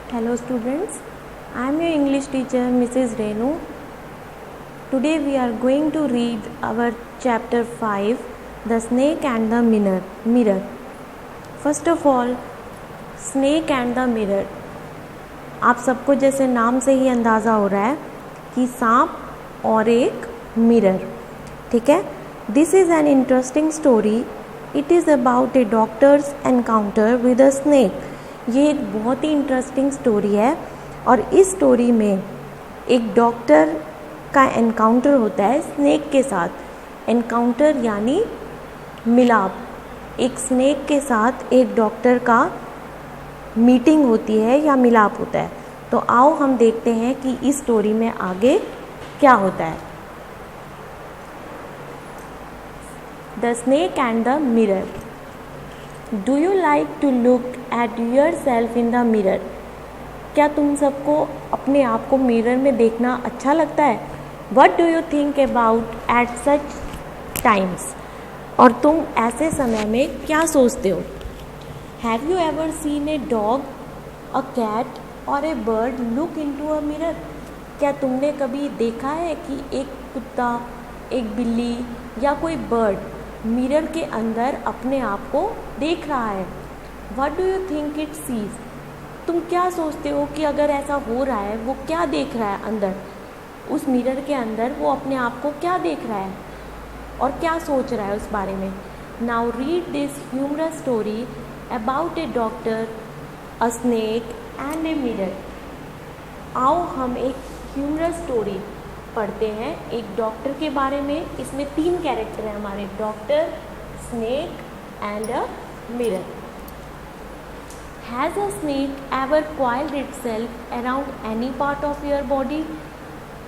Hello students, I am your English teacher Mrs. Renu. Today we are going to read our chapter 5, The Snake and the Mirror. First of all, Snake and the Mirror. आप सबको जैसे नाम से ही अंदाज़ा हो रहा है कि सांप और एक मिरर, ठीक है. This is an interesting story. It is about A doctors encounter with a snake. ये एक बहुत ही इंटरेस्टिंग स्टोरी है और इस स्टोरी में एक डॉक्टर का एनकाउंटर होता है स्नेक के साथ. एनकाउंटर यानी मिलाप. एक स्नेक के साथ एक डॉक्टर का मीटिंग होती है या मिलाप होता है. तो आओ हम देखते हैं कि इस स्टोरी में आगे क्या होता है. The snake and the mirror. Do you like to look at yourself in the mirror. क्या तुम सबको अपने आप को मिरर में देखना अच्छा लगता है. What do you think about at such times. और तुम ऐसे समय में क्या सोचते हो. Have you ever seen a dog, a cat और a bird look into a mirror. क्या तुमने कभी देखा है कि एक कुत्ता, एक बिल्ली या कोई बर्ड मिरर के अंदर अपने आप को देख रहा है. What do you think it sees. तुम क्या सोचते हो कि अगर ऐसा हो रहा है वो क्या देख रहा है अंदर, उस मिरर के अंदर वो अपने आप को क्या देख रहा है और क्या सोच रहा है उस बारे में. Now read this humorous story about a doctor, a snake and a mirror. आओ हम एक ह्यूमरस स्टोरी पढ़ते हैं एक डॉक्टर के बारे में. इसमें 3 कैरेक्टर हैं हमारे, doctor, snake and a mirror. Has a snake ever coiled itself around any part of your body.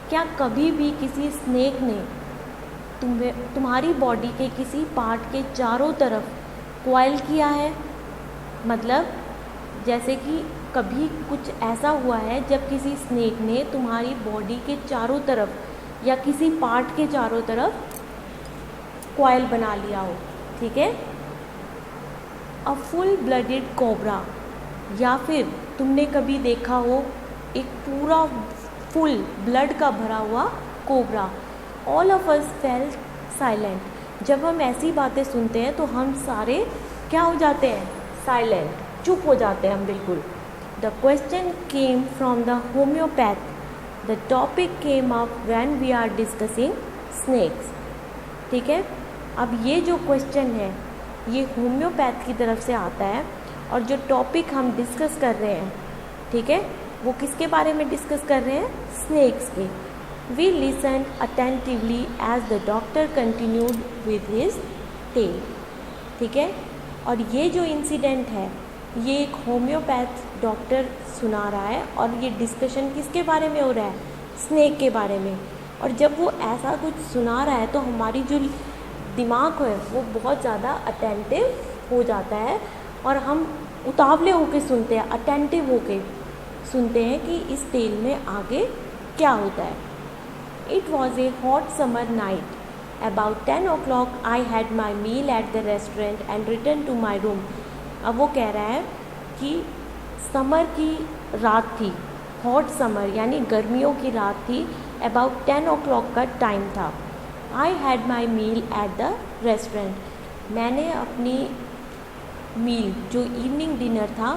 क्या कभी भी किसी स्नेक ने तुम्हारी बॉडी के किसी पार्ट के चारों तरफ कॉइल किया है. मतलब जैसे कि कभी कुछ ऐसा हुआ है जब किसी स्नेक ने तुम्हारी बॉडी के चारों तरफ या किसी पार्ट के चारों तरफ कॉइल बना लिया हो, ठीक है. A full blooded cobra. या फिर तुमने कभी देखा हो एक पूरा फुल ब्लड का भरा हुआ cobra. All of us felt silent. जब हम ऐसी बातें सुनते हैं तो हम सारे क्या हो जाते हैं, साइलेंट, चुप हो जाते हैं हम बिल्कुल. The question came from the homeopath. The topic came up when we are discussing snakes. ठीक है. अब ये जो क्वेश्चन है ये होम्योपैथ की तरफ से आता है और जो टॉपिक हम डिस्कस कर रहे हैं, ठीक है, वो किसके बारे में डिस्कस कर रहे हैं, स्नेक्स के. We listen attentively as the doctor continued with his tale. ठीक है. और ये जो इंसिडेंट है ये एक होम्योपैथ डॉक्टर सुना रहा है और ये डिस्कशन किसके बारे में हो रहा है, स्नेक के बारे में. और जब वो ऐसा कुछ सुना रहा है तो हमारी जो दिमाग है वो बहुत ज़्यादा अटेंटिव हो जाता है और हम उतावले होके सुनते हैं, अटेंटिव होके सुनते हैं कि इस टेल में आगे क्या होता है. It was a hot summer night. About 10 o'clock I had my meal at the restaurant and return to my room. अब वो कह रहा है कि समर की रात थी, हॉट समर यानी गर्मियों की रात थी. अबाउट 10 o'clock का टाइम था. I had my meal at the restaurant. मैंने अपनी मील जो इवनिंग डिनर था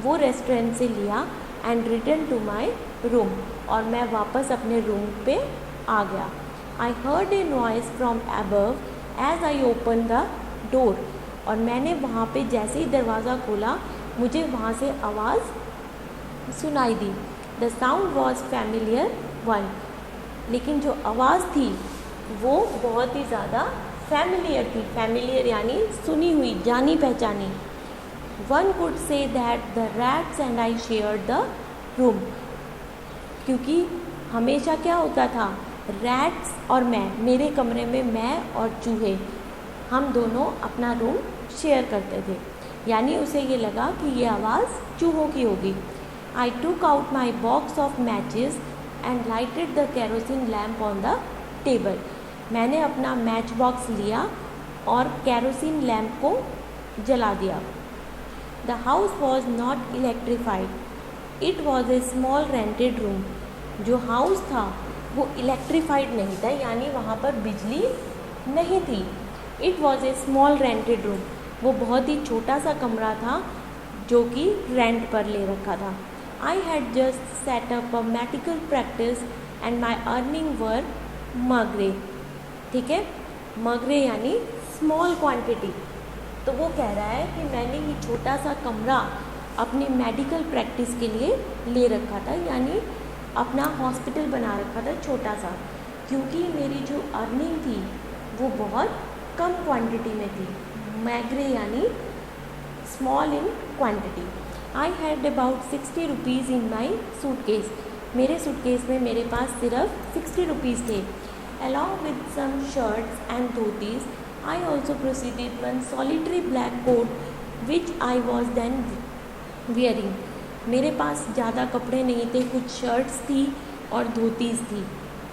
वो रेस्टोरेंट से लिया. And return to my room. और मैं वापस अपने रूम पे आ गया. I heard a noise from above as I open the door. और मैंने वहाँ पे जैसे ही दरवाज़ा खोला मुझे वहाँ से आवाज़ सुनाई दी. The sound was familiar one. लेकिन जो आवाज़ थी वो बहुत ही ज़्यादा फैमिलियर थी. फैमिलियर यानी सुनी हुई, जानी पहचानी. One could say that the rats and I share the room. क्योंकि हमेशा क्या होता था, रैट्स और मैं, मेरे कमरे में मैं और चूहे, हम दोनों अपना रूम शेयर करते थे. यानी उसे ये लगा कि ये आवाज़ चूहों की होगी. आई टूक out my box of matches and lighted the kerosene lamp on the table. मैंने अपना मैच बॉक्स लिया और केरोसिन लैम्प को जला दिया. The house was not electrified. It was A small rented room. जो हाउस था वो इलेक्ट्रीफाइड नहीं था, यानी वहाँ पर बिजली नहीं थी। It was A small rented room, वो बहुत ही छोटा सा कमरा था जो कि रेंट पर ले रखा था। I had just set up a medical practice and my earning were meagre. ठीक है, मगरे यानी स्मॉल क्वांटिटी। तो वो कह रहा है कि मैंने ये छोटा सा कमरा अपनी मेडिकल प्रैक्टिस के लिए ले रखा था, यानी अपना हॉस्पिटल बना रखा था छोटा सा, क्योंकि मेरी जो अर्निंग थी वो बहुत कम क्वांटिटी में थी। मैग्रे यानी small in quantity. I had about 60 rupees in my suitcase. मेरे सूटकेस में मेरे पास सिर्फ 60 रुपीज़ थे। Along with some shirts and dhotis, I also proceeded one solitary black coat which I was then wearing. मेरे पास ज़्यादा कपड़े नहीं थे, कुछ शर्ट्स थी और धोतीज थी।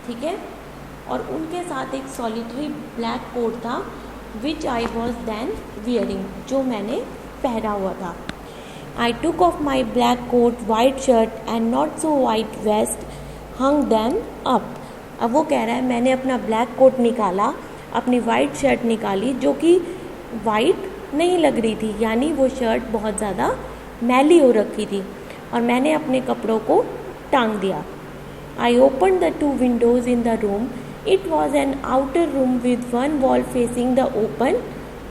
ठीक है, और उनके साथ एक सॉलिटरी ब्लैक कोट था which I was then wearing, जो मैंने पहना हुआ था। I took off my black coat, white shirt and not so white vest, hung them up. अब वो कह रहा है मैंने अपना ब्लैक कोट निकाला, अपनी वाइट शर्ट निकाली जो कि वाइट नहीं लग रही थी, यानी वो शर्ट बहुत ज़्यादा मैली हो रखी थी, और मैंने अपने कपड़ों को टांग दिया। आई open the 2 Windows in the room. It was an outer room with one wall facing the open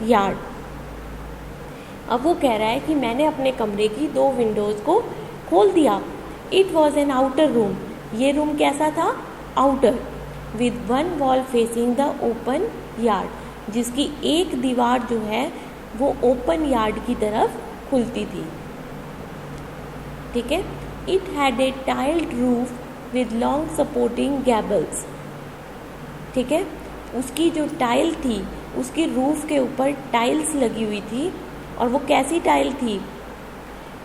yard. अब वो कह रहा है कि मैंने अपने कमरे की 2 विंडोज़ को खोल दिया। It was an outer room, ये रूम कैसा था? Outer, with one wall facing the open yard, जिसकी एक दीवार जो है वो ओपन यार्ड की तरफ खुलती थी। ठीक है, it had a tiled roof with long supporting gables. ठीक है, उसकी जो टाइल थी उसकी रूफ के ऊपर टाइल्स लगी हुई थी, और वो कैसी टाइल थी?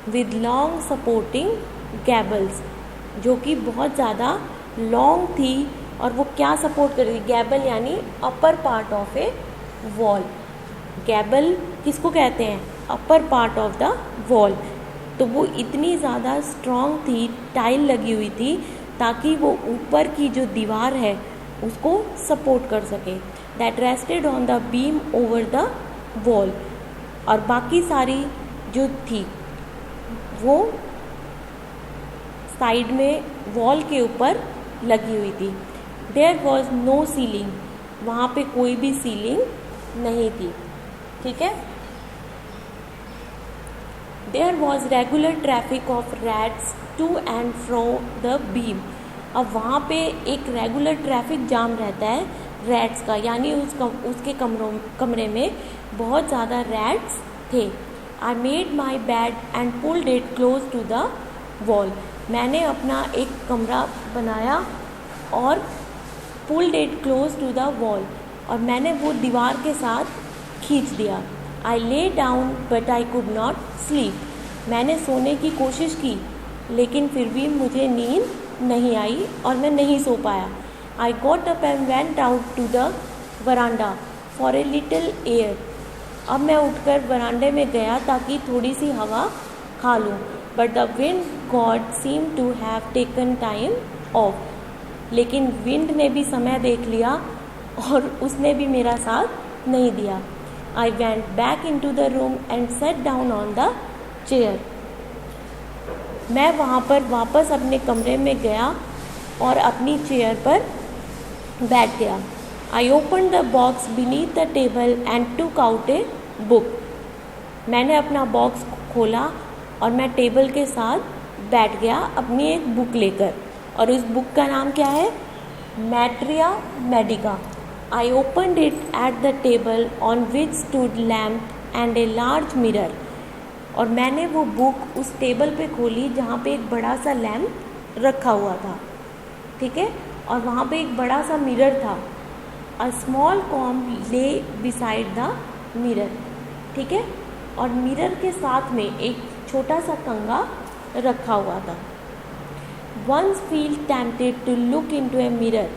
विद लॉन्ग सपोर्टिंग गैबल्स, जो कि बहुत ज़्यादा लॉन्ग थी, और वो क्या सपोर्ट कर रही थी? गैबल यानी upper part of a wall. Gable किसको कहते हैं? Upper part of the wall. तो वो इतनी ज़्यादा स्ट्रॉन्ग थी, टाइल लगी हुई थी, ताकि वो ऊपर की जो दीवार है उसको सपोर्ट कर सके। That rested on the beam over the wall, और बाकी सारी जो थी वो साइड में वॉल के ऊपर लगी हुई थी। देयर वॉज नो सीलिंग, वहाँ पे कोई भी सीलिंग नहीं थी। ठीक है, there was regular traffic of rats to and fro the beam. अब वहाँ पे एक रेगुलर ट्रैफिक जाम रहता है रैट्स का, यानी उसके कमरे में बहुत ज़्यादा रैट्स थे। I made my bed and pulled it close to the wall. मैंने अपना एक कमरा बनाया और pulled it close to the wall, और मैंने वो दीवार के साथ खींच दिया। I lay down but I could not sleep. मैंने सोने की कोशिश की, लेकिन फिर भी मुझे नींद नहीं आई और मैं नहीं सो पाया। I got up and went out to the veranda for a little air. अब मैं उठकर वरांडे में गया ताकि थोड़ी सी हवा खा लूँ, but the wind god seem to have taken time off. लेकिन विंड ने भी समय देख लिया और उसने भी मेरा साथ नहीं दिया। I went back in to the room and set down on the chair. मैं वहाँ पर वापस अपने कमरे में गया और अपनी चेयर पर बैठ गया। आई open the box beneath the table and took out a book. मैंने अपना बॉक्स खोला और मैं टेबल के साथ बैठ गया अपनी एक बुक लेकर, और उस बुक का नाम क्या है? Materia medica. I opened it at the table on which stood lamp and a large mirror. और मैंने वो बुक उस टेबल पे खोली जहाँ पे एक बड़ा सा लैम्प रखा हुआ था। ठीक है, और वहाँ पे एक बड़ा सा मिरर था। अ स्मॉल कॉम्ब ले बिसाइड द मिरर। ठीक है, और मिरर के साथ में एक छोटा सा कंघा रखा हुआ था। Once feel tempted to look into a mirror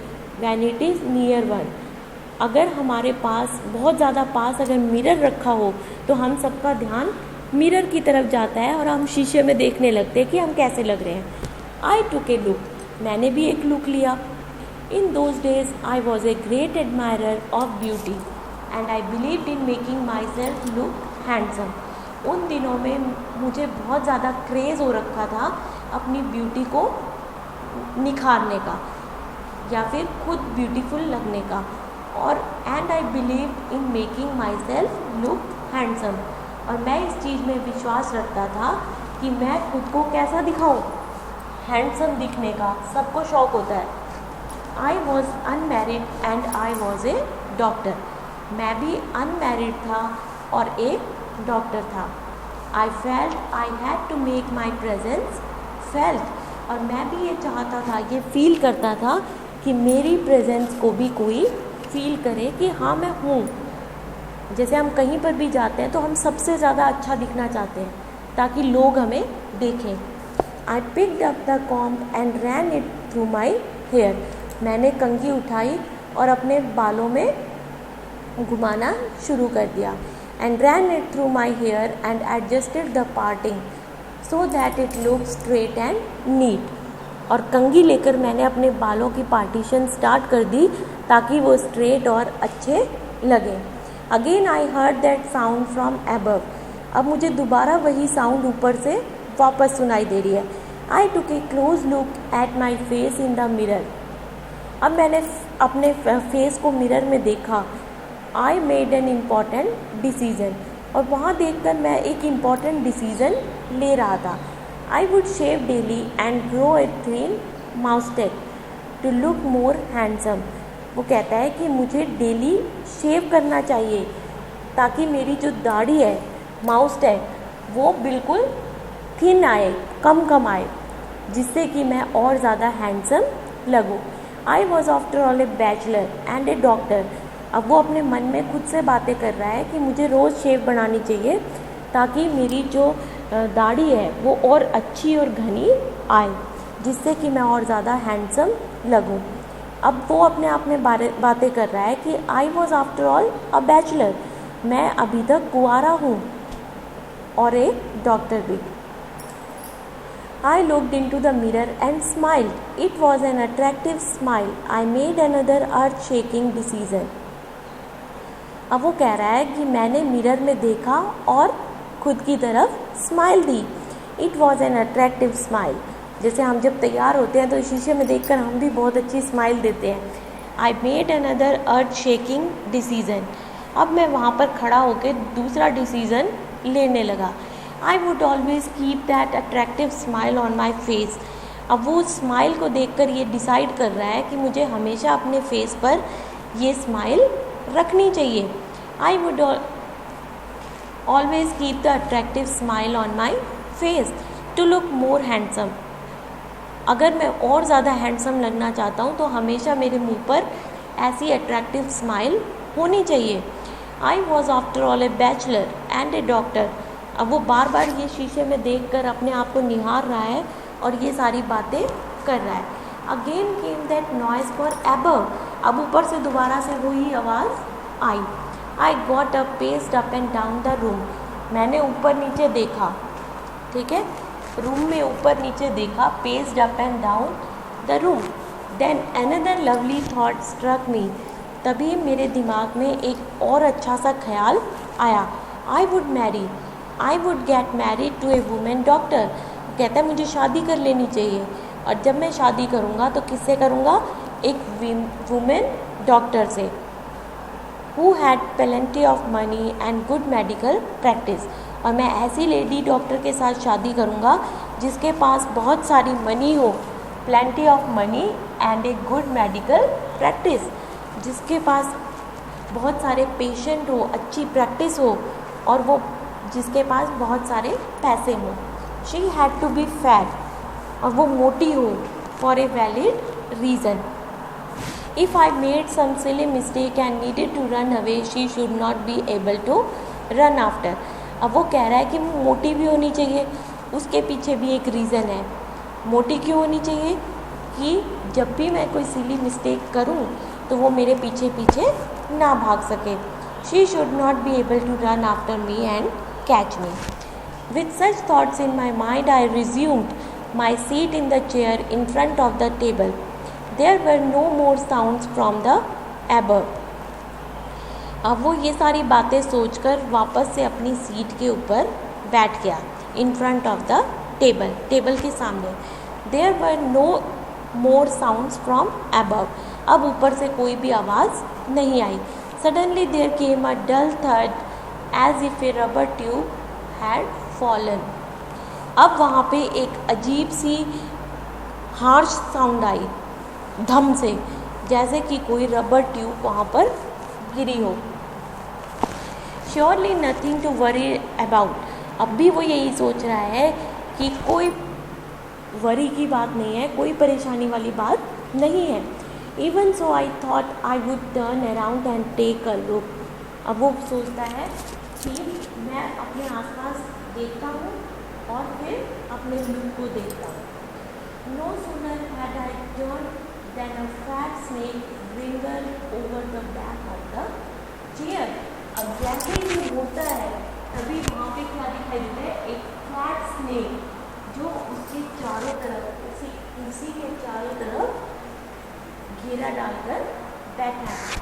when it is near one। अगर हमारे पास बहुत ज़्यादा पास अगर मिरर रखा हो तो हम सबका ध्यान मिरर की तरफ जाता है और हम शीशे में देखने लगते हैं कि हम कैसे लग रहे हैं। आई टुक ए लुक, मैंने भी एक लुक लिया। In those days I was a great admirer of beauty and I believed in making my self look handsome. उन दिनों में मुझे बहुत ज़्यादा क्रेज़ हो रखा था अपनी ब्यूटी को निखारने का या फिर खुद ब्यूटीफुल लगने का, और and I believe in making my self look handsome, और मैं इस चीज़ में विश्वास रखता था कि मैं खुद को कैसा दिखाऊं, हैंडसम दिखने का सबको शौक होता है। I was unmarried and I was a doctor, मैं भी अनमैरिड था और एक डॉक्टर था। I felt I had to make my presence felt, और मैं भी ये चाहता था, ये फील करता था कि मेरी प्रेजेंस को भी कोई फील करे कि हाँ मैं हूँ। जैसे हम कहीं पर भी जाते हैं तो हम सबसे ज़्यादा अच्छा दिखना चाहते हैं ताकि लोग हमें देखें। I picked up the comb and ran it through my hair, मैंने कंघी उठाई और अपने बालों में घुमाना शुरू कर दिया। And ran it through my hair and adjusted the parting so that it look straight and neat, और कंघी लेकर मैंने अपने बालों की पार्टीशन स्टार्ट कर दी ताकि वो स्ट्रेट और अच्छे लगे। Again I heard that sound from above, अब मुझे दोबारा वही साउंड ऊपर से वापस सुनाई दे रही है। I took a close look at my face in the mirror, अब मैंने अपने फेस को मिरर में देखा। I made an important decision, और वहाँ देखकर मैं एक इम्पॉर्टेंट डिसीज़न ले रहा था। I would shave daily and grow a thin moustache to look more handsome, वो कहता है कि मुझे डेली शेव करना चाहिए ताकि मेरी जो दाढ़ी है, माउस्टेच, वो बिल्कुल थिन आए, कम आए, जिससे कि मैं और ज़्यादा हैंडसम लगूँ। I was after all A bachelor and A doctor, अब वो अपने मन में खुद से बातें कर रहा है कि मुझे रोज़ शेव बनानी चाहिए ताकि मेरी जो दाढ़ी है वो और अच्छी और घनी आए, जिससे कि मैं और ज़्यादा हैंडसम लगूं। अब वो अपने आप में बातें कर रहा है कि I was after all a bachelor, मैं अभी तक कुंवारा हूँ और एक डॉक्टर भी। I looked into the mirror and smiled. It was an attractive smile. I made another earth-shaking decision. अब वो कह रहा है कि मैंने मिरर में देखा और खुद की तरफ smile the. It was an attractive smile. जैसे हम जब तैयार होते हैं तो शीशे में देखकर हम भी बहुत अच्छी स्माइल देते हैं। I made another earth-shaking decision. अब मैं वहाँ पर खड़ा होकर दूसरा डिसीज़न लेने लगा। I would always keep that attractive smile on my face. अब वो स्माइल को देखकर ये डिसाइड कर रहा है कि मुझे हमेशा अपने फेस पर ये स्माइल रखनी चाहिए। I would always keep the attractive smile on my face to look more handsome. अगर मैं और ज़्यादा हैंडसम लगना चाहता हूँ तो हमेशा मेरे मुंह पर ऐसी अट्रैक्टिव स्माइल होनी चाहिए। I was after all a bachelor and a doctor. अब वो बार बार ये शीशे में देखकर अपने आप को निहार रहा है और ये सारी बातें कर रहा है। Again came that noise for above, अब ऊपर से दोबारा से वही आवाज़ आई। I got up, paced up and down the room, मैंने ऊपर नीचे देखा, ठीक है, रूम में ऊपर नीचे देखा, paced up and down the room. Then another lovely thought struck me, तभी मेरे दिमाग में एक और अच्छा सा ख्याल आया। I would marry, I would get married to a woman doctor, कहता है मुझे शादी कर लेनी चाहिए, और जब मैं शादी करूँगा तो किससे करूँगा, एक वुमेन डॉक्टर से, who had plenty of money and good medical practice, और मैं ऐसी लेडी डॉक्टर के साथ शादी करूँगा जिसके पास बहुत सारी मनी हो, plenty of money and a good medical practice, जिसके पास बहुत सारे पेशेंट हो, अच्छी प्रैक्टिस हो, और वो जिसके पास बहुत सारे पैसे हों। She had to be fat, और वो मोटी हो, for a valid reason. If I made some silly mistake and needed to run away, she should not be able to run after. अब वो कह रहा है कि मोटी भी होनी चाहिए, उसके पीछे भी एक रीज़न है। मोटी क्यों होनी चाहिए, कि जब भी मैं कोई सिली मिस्टेक करूं तो वो मेरे पीछे पीछे ना भाग सके। She should not be able to run after me and catch me. With such thoughts in my mind, I resumed my seat in the chair in front of the table. There were no more sounds from the above. अब वो ये सारी बातें सोचकर वापस से अपनी seat के ऊपर बैठ गया in front of the table, table के सामने. There were no more sounds from above. अब ऊपर से कोई भी आवाज़ नहीं आई. Suddenly there came a dull थर्ड as if a rubber tube had fallen. अब वहाँ पे एक अजीब सी हार्श साउंड आई धम से, जैसे कि कोई रबर ट्यूब वहाँ पर गिरी हो. Surely nothing to worry about. अब भी वो यही सोच रहा है कि कोई वरी की बात नहीं है, कोई परेशानी वाली बात नहीं है. Even so I thought I would turn around and take a look. अब वो सोचता है कि मैं अपने आसपास देखता हूँ और फिर अपने लुक को देखता हूँ. No sooner had I turn than a fat snake wriggled over the back of the chair. अब जैसे ही ये होता है तभी वहाँ पे क्या दिखाई देता है, एक फ्लैट स्नेक जो उसके चारों तरफ, उसी कुर्सी के चारों तरफ घेरा डालकर बैठा है.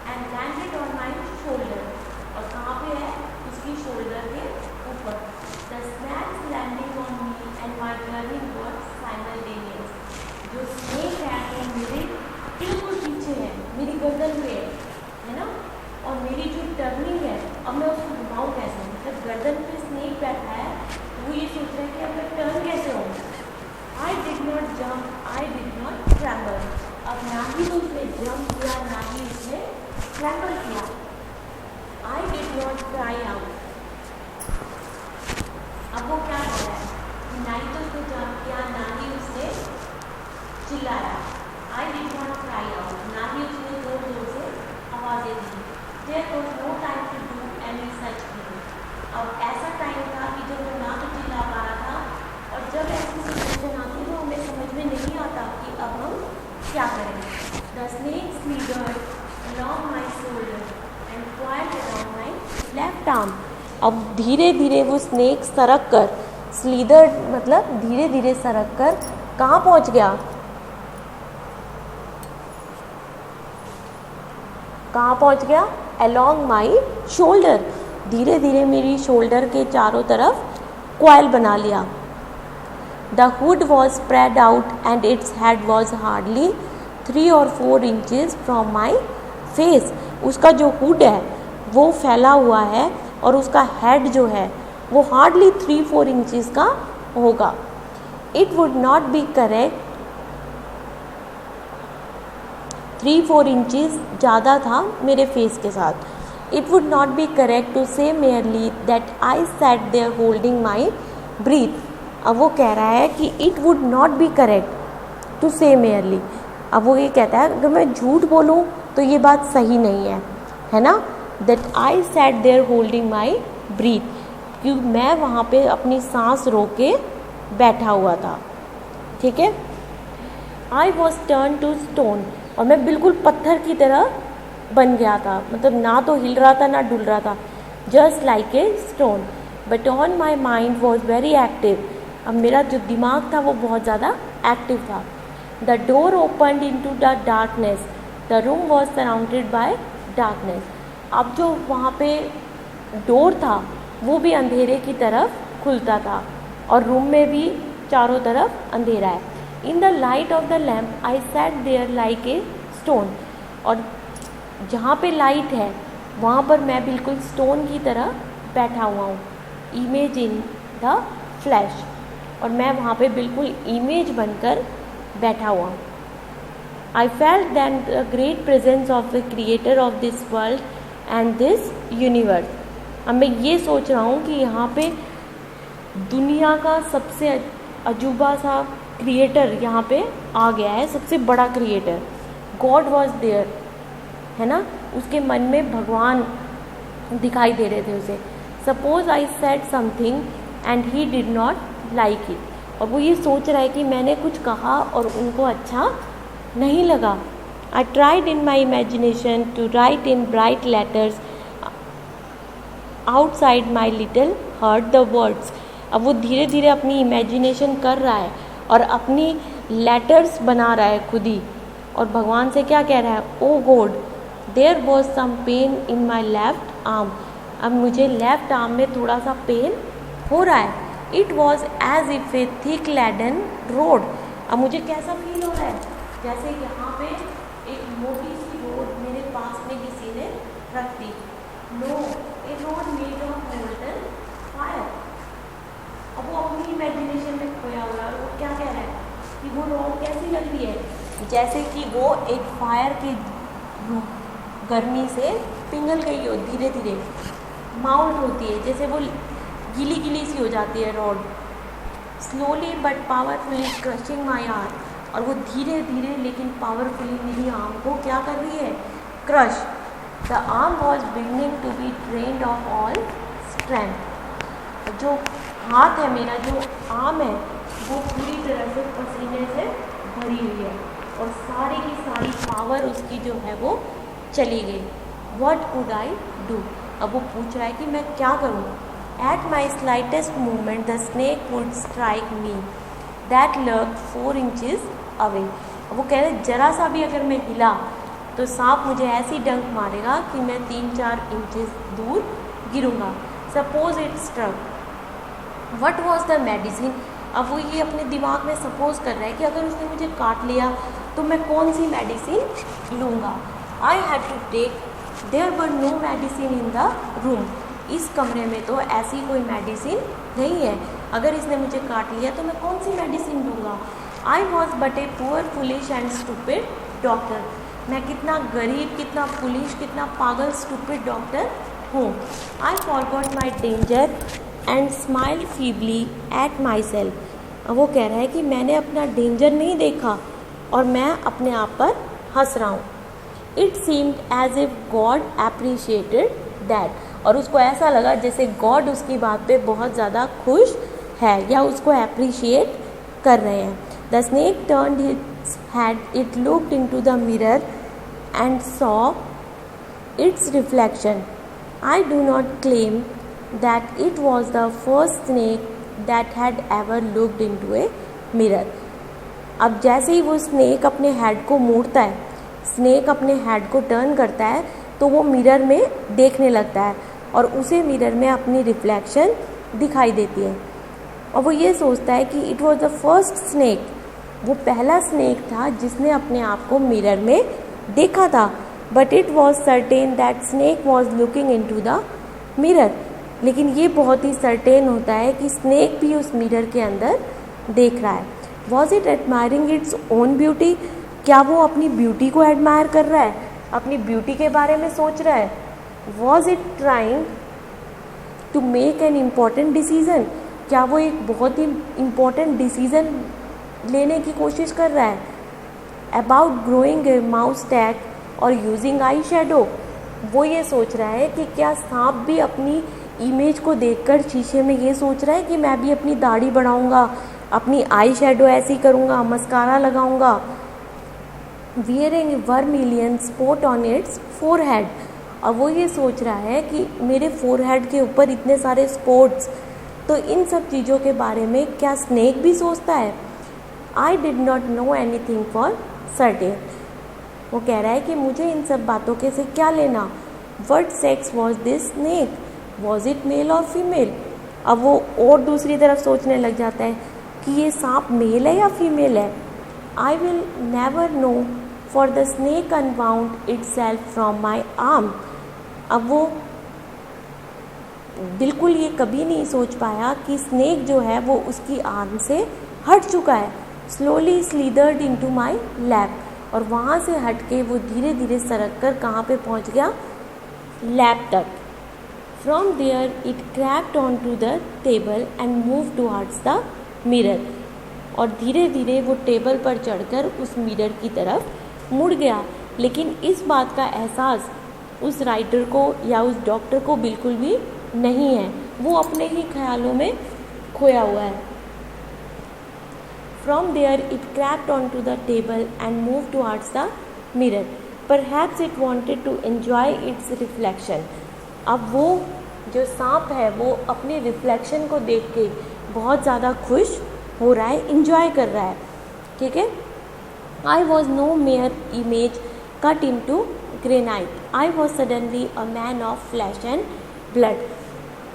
And landed on my shoulder. और कहाँ पे है, उसकी शोल्डर के ऊपर. The snakes landing on me and my turning were simultaneous. जो स्नेक है वो मेरे बिल्कुल पीछे है, मेरी गर्दन पे है ना, और मेरी जो टर्निंग है अब मैं उसको घुमाऊँ कैसे. मतलब गर्दन पे स्नेक बैठा है तो वो ये सोच रहा है कि अब मैं टर्न कैसे हूँ. आई did not jump, I did not tremble. अब ना ही तो उसने जंप किया, ना ही उसने ट्रैम्बल किया. आई डिड नॉट क्राई आउट. अब वो क्या कर रहा है कि ना ही तो उसने जंप किया, ना ही उसने चिल्लाया. I did not cry out. ना ही उसने जोर जोर से आवाज़ें दी. There was no time to do any such thing. अब ऐसा टाइम था कि जब वो ना तो चिल्ला पा रहा था, और जब ऐसी सिचुएशन आती तो हमें समझ में नहीं आता कि अब हम क्या करें. The snake slithered along my shoulder and coiled around my left arm. अब धीरे धीरे वो स्नेक सरक कर, स्लीडर्ड मतलब धीरे धीरे सरक कर कहाँ पहुँच गया, कहाँ पहुँच गया, along my shoulder. धीरे धीरे मेरी शोल्डर के चारों तरफ कॉइल बना लिया. The hood was spread out and its head was hardly 3 or 4 inches from my face. उसका जो हुड है वो फैला हुआ है और उसका हेड जो है वो हार्डली 3-4 इंचेस का होगा. It would not be correct, 3-4 inches ज़्यादा था मेरे फेस के साथ. It would not be correct to say merely that I sat there holding my breath. अब वो कह रहा है कि it would not be correct to say merely. अब वो ये कहता है अगर मैं झूठ बोलूँ तो ये बात सही नहीं है ना. That I sat there holding my breath. क्योंकि मैं वहाँ पे अपनी सांस रोक के बैठा हुआ था. ठीक है. I was turned to stone. और मैं बिल्कुल पत्थर की तरह बन गया था, मतलब ना तो हिल रहा था ना डुल रहा था. Just like a stone. But on my mind was very active. अब मेरा जो दिमाग था वो बहुत ज़्यादा एक्टिव था. The door opened into the darkness. The room was surrounded by darkness. अब जो वहाँ पे डोर था वो भी अंधेरे की तरफ खुलता था और रूम में भी चारों तरफ अंधेरा है. In the light of the lamp I sat there like a stone. और जहाँ पे लाइट है वहाँ पर मैं बिल्कुल स्टोन की तरह बैठा हुआ हूँ. Image in the flash. और मैं वहाँ पे बिल्कुल इमेज बनकर बैठा हुआ हूँ. I felt then the great presence of the creator of this world and this universe. अब मैं ये सोच रहा हूँ कि यहाँ पे दुनिया का सबसे अजूबा सा क्रिएटर यहाँ पे आ गया है, सबसे बड़ा क्रिएटर. गॉड वॉज देयर, है ना. उसके मन में भगवान दिखाई दे रहे थे उसे. Suppose I said something and he did not like it. और वो ये सोच रहा है कि मैंने कुछ कहा और उनको अच्छा नहीं लगा. I tried in my imagination to write in bright letters outside my little heart the words. अब वो धीरे धीरे अपनी इमेजिनेशन कर रहा है और अपनी लेटर्स बना रहा है खुद ही, और भगवान से क्या कह रहा है, oh God there was some pain in my left arm. अब मुझे लेफ्ट आर्म में थोड़ा सा पेन हो रहा है। It was as if a thick laden rod. अब मुझे कैसा फील हो रहा है, जैसे यहाँ पे एक मोटी सी रोड मेरे पास में किसी ने रख दी। No a rod made of golden fire. अब वो अपनी इमेजिनेशन में खोया हुआ है और वो क्या कह रहा है कि वो रोड कैसी लग रही है, जैसे कि वो एक फायर की गर्मी से पिघल गई हो, धीरे धीरे माउल्ट होती है, जैसे वो गीली गीली सी हो जाती है road. Slowly but powerfully crushing my arm. और वो धीरे धीरे लेकिन पावरफुली मेरी आर्म को क्या कर रही है, crush. The arm was beginning to be drained of all strength. जो हाथ है मेरा, जो आर्म है, वो पूरी तरह से पसीने से भरी हुई है और सारी की सारी पावर उसकी जो है वो चली गई। What could I do. अब वो पूछ रहा है कि मैं क्या करूँ। At my slightest movement the snake would strike me that lurked 4 inches away. वो कह रहे जरा सा भी अगर मैं हिला तो सांप मुझे ऐसी डंक मारेगा कि मैं 3-4 इंचेस दूर गिरूंगा। Suppose it struck what was the medicine. अब वो ये अपने दिमाग में सपोज कर रहा है कि अगर उसने मुझे काट लिया तो मैं कौन सी मेडिसिन लूँगा। I had to take there were no medicine in the room. इस कमरे में तो ऐसी कोई मेडिसिन नहीं है, अगर इसने मुझे काट लिया तो मैं कौन सी मेडिसिन लूँगा। I was but a poor foolish and stupid doctor. मैं कितना गरीब, कितना पुलिश, कितना पागल स्टूपिड डॉक्टर हूँ। I forgot my danger and smile feebly at my self. वो कह रहा है कि मैंने अपना डेंजर नहीं देखा और मैं अपने आप पर हंस रहा हूँ। It seemed as if God appreciated that. और उसको ऐसा लगा जैसे गॉड उसकी बात पे बहुत ज़्यादा खुश है या उसको एप्रिशिएट कर रहे हैं। The snake turned its head, it looked into the mirror and saw it's reflection. I do not claim that it was the first snake that had ever looked into a mirror। अब जैसे ही वो snake अपने head को मोड़ता है, snake अपने head को turn करता है तो वो मिरर में देखने लगता है और उसे मिरर में अपनी रिफ्लेक्शन दिखाई देती है। और वो ये सोचता है कि it was the first snake, वो पहला स्नेक था जिसने अपने आप को मिरर में देखा था। But it was certain that snake was looking into the mirror. लेकिन ये बहुत ही सर्टेन होता है कि स्नेक भी उस मिरर के अंदर देख रहा है। Was it admiring its own beauty. क्या वो अपनी ब्यूटी को एडमायर कर रहा है, अपनी ब्यूटी के बारे में सोच रहा है। Was it trying to make an important decision. क्या वो एक बहुत ही इम्पॉर्टेंट डिसीज़न लेने की कोशिश कर रहा है। About growing A mouse tag और यूजिंग आई शेडो। वो ये सोच रहा है कि क्या सांप भी अपनी इमेज को देखकर शीशे में ये सोच रहा है कि मैं भी अपनी दाढ़ी बढ़ाऊंगा, अपनी आई शेडो ऐसी करूँगा, मस्कारा लगाऊंगा। Wearing vermilion spot on it's forehead. अब वो ये सोच रहा है कि मेरे फोरहेड के ऊपर इतने सारे स्पॉट्स, तो इन सब चीज़ों के बारे में क्या स्नेक भी सोचता है। आई did not know anything for certain. वो कह रहा है कि मुझे इन सब बातों के से क्या लेना। What sex was this snake, was it male और फीमेल। अब वो और दूसरी तरफ सोचने लग जाता है कि ये सांप मेल है या फीमेल है। I will never know for the snake unbound itself from my arm. अब वो बिल्कुल ये कभी नहीं सोच पाया कि स्नेक जो है वो उसकी आर्म से हट चुका है। Slowly slithered into my lap. और वहाँ से हट के वो धीरे धीरे सरक कर कहाँ पे पहुँच गया, लैप तक। From there it crept on to the table and move towards the mirror. और धीरे धीरे वो टेबल पर चढ़कर उस मिरर की तरफ मुड़ गया। लेकिन इस बात का एहसास उस राइटर को या उस डॉक्टर को बिल्कुल भी नहीं है, वो अपने ही ख्यालों में खोया हुआ है। From there it crept onto the table and moved towards the mirror. Perhaps it wanted to enjoy its reflection. अब वो जो सांप है वो अपने रिफ्लेक्शन को देख के बहुत ज़्यादा खुश हो रहा है, इंजॉय कर रहा है, ठीक है। I was no mere image cut in to granite, I was suddenly a man of flesh and blood.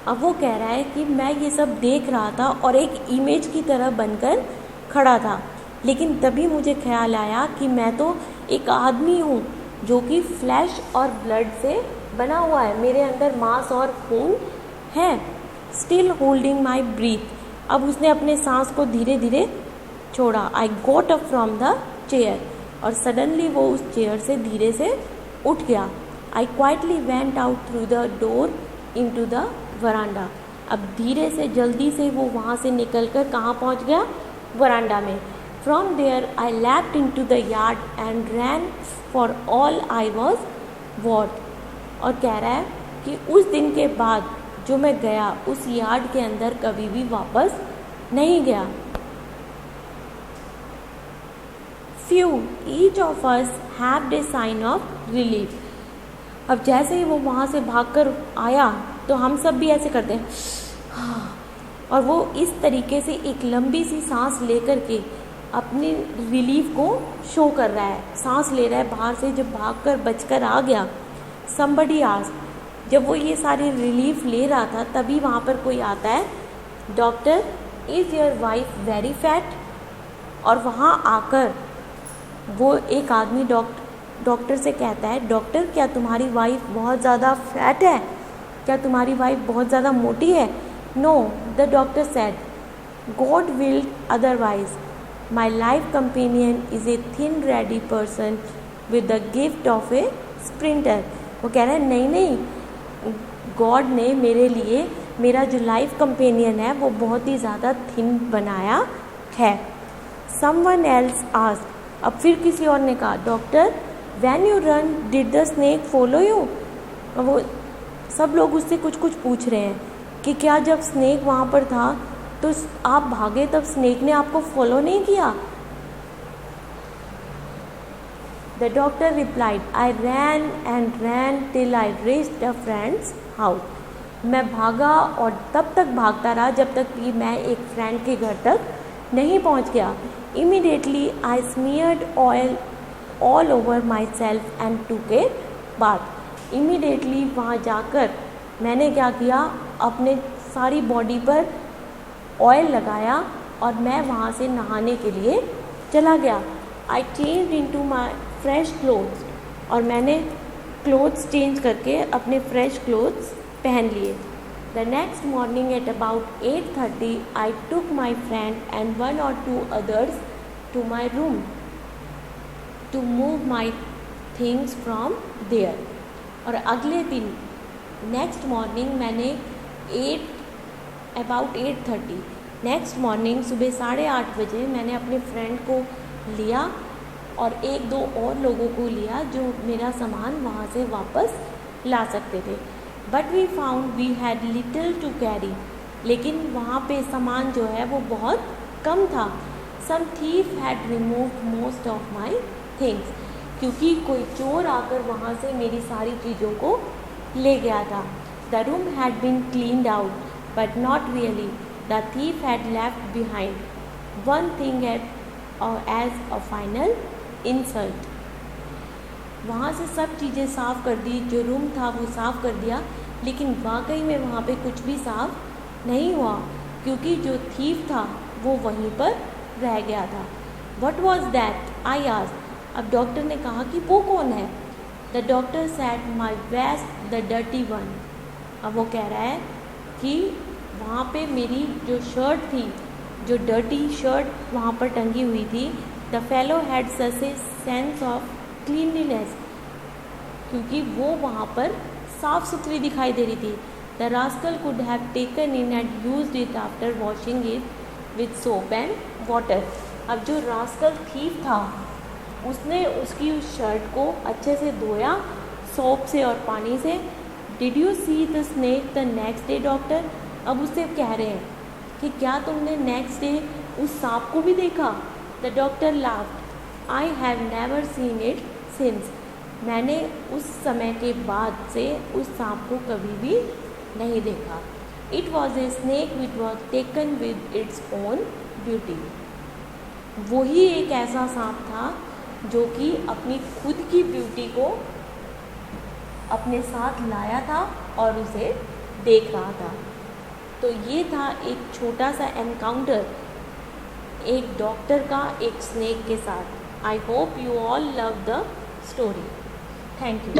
अब वो कह रहा है कि मैं ये सब देख रहा था और एक इमेज की तरह बनकर खड़ा था, लेकिन तभी मुझे ख्याल आया कि मैं तो एक आदमी हूँ जो कि फ्लैश और ब्लड से बना हुआ है, मेरे अंदर मांस और खून है। स्टिल होल्डिंग माई ब्रीथ, अब उसने अपने सांस को धीरे धीरे छोड़ा। I got up from the chair, और सडनली वो उस चेयर से धीरे से उठ गया। I quietly went out through the door in to the veranda, अब धीरे से जल्दी से वो वहाँ से निकल कर कहाँ पहुँच गया, वरांडा में। From there I leaped in to the yard and ran for all I was worth. और कह रहा है कि उस दिन के बाद जो मैं गया उस यार्ड के अंदर कभी भी वापस नहीं गया। Few each of us have a sign of relief, अब जैसे ही वो वहाँ से भागकर आया तो हम सब भी ऐसे करते हैं, और वो इस तरीके से एक लंबी सी सांस लेकर के अपनी रिलीफ को शो कर रहा है, सांस ले रहा है बाहर से। जब भागकर बचकर आ गया, somebody asked, जब वो ये सारी रिलीफ ले रहा था तभी वहाँ पर कोई आता है, doctor is your wife very fat. और वहाँ आकर वो एक आदमी डॉक्टर से कहता है, डॉक्टर क्या तुम्हारी वाइफ बहुत ज़्यादा फैट है, क्या तुम्हारी वाइफ बहुत ज़्यादा मोटी है? No, the doctor said, God will otherwise, my life companion is a thin ready person with the gift of a sprinter. वो कह रहा है नहीं नहीं, गॉड ने मेरे लिए मेरा जो लाइफ कंपेनियन है वो बहुत ही ज़्यादा थिन बनाया है। समवन एल्स आस्क्ड, अब फिर किसी और ने कहा, doctor when you run did the snake follow you. वो सब लोग उससे कुछ कुछ पूछ रहे हैं कि क्या जब स्नेक वहाँ पर था तो आप भागे तब स्नेक ने आपको फॉलो नहीं किया? The doctor replied, I ran and ran till I reached a friend's house. मैं भागा और तब तक भागता रहा जब तक कि मैं एक फ्रेंड के घर तक नहीं पहुंच गया। Immediately I smeared oil all over myself and took a bath. Immediately वहाँ जाकर मैंने क्या किया, अपने सारी बॉडी पर ऑयल लगाया और मैं वहाँ से नहाने के लिए चला गया। I changed into my fresh clothes, और मैंने क्लोथ्स चेंज करके अपने फ्रेश क्लोथ्स पहन लिए। The next morning at about 8:30 I took my friend and 1 or 2 others to my room to move my things from there. और अगले दिन next morning मैंने अबाउट 8:30 नेक्स्ट मॉर्निंग सुबह 8:30 बजे मैंने अपने फ्रेंड को लिया और 1-2 और लोगों को लिया जो मेरा सामान वहाँ से वापस ला सकते थे। But we found we had little to carry, लेकिन वहाँ पे सामान जो है वो बहुत कम था। Some thief had removed most of my things, क्योंकि कोई चोर आकर वहाँ से मेरी सारी चीज़ों को ले गया था। The room had been cleaned out but not really, the thief had left behind one thing as a final insult. वहाँ से सब चीज़ें साफ़ कर दी, जो रूम था वो साफ़ कर दिया, लेकिन वाकई में वहाँ पे कुछ भी साफ़ नहीं हुआ क्योंकि जो थीफ था वो वहीं पर रह गया था। What was that? I asked. अब डॉक्टर ने कहा कि वो कौन है? The doctor said, my vest, the dirty one. अब वो कह रहा है कि वहाँ पे मेरी जो शर्ट थी, जो डर्टी शर्ट वहाँ पर टंगी हुई थी, the fellow had such a sense of cleanliness, क्योंकि वो वहाँ पर साफ़ सुथरी दिखाई दे रही थी। The rascal could have taken in and used it after washing it with soap and water. अब जो रास्कल थीफ था उसने उसकी उस शर्ट को अच्छे से धोया सोप से और पानी से। Did you see the snake the next day doctor? अब उससे कह रहे हैं कि क्या तुमने नेक्स्ट डे उस सांप को भी देखा? The doctor laughed, I have never seen it since. मैंने उस समय के बाद से उस सांप को कभी भी नहीं देखा। It was a snake which was taken with its own beauty. वही एक ऐसा सांप था जो कि अपनी खुद की ब्यूटी को अपने साथ लाया था और उसे देख रहा था। तो ये था एक छोटा सा एनकाउंटर एक डॉक्टर का एक स्नेक के साथ। I hope you all love the story. Thank you.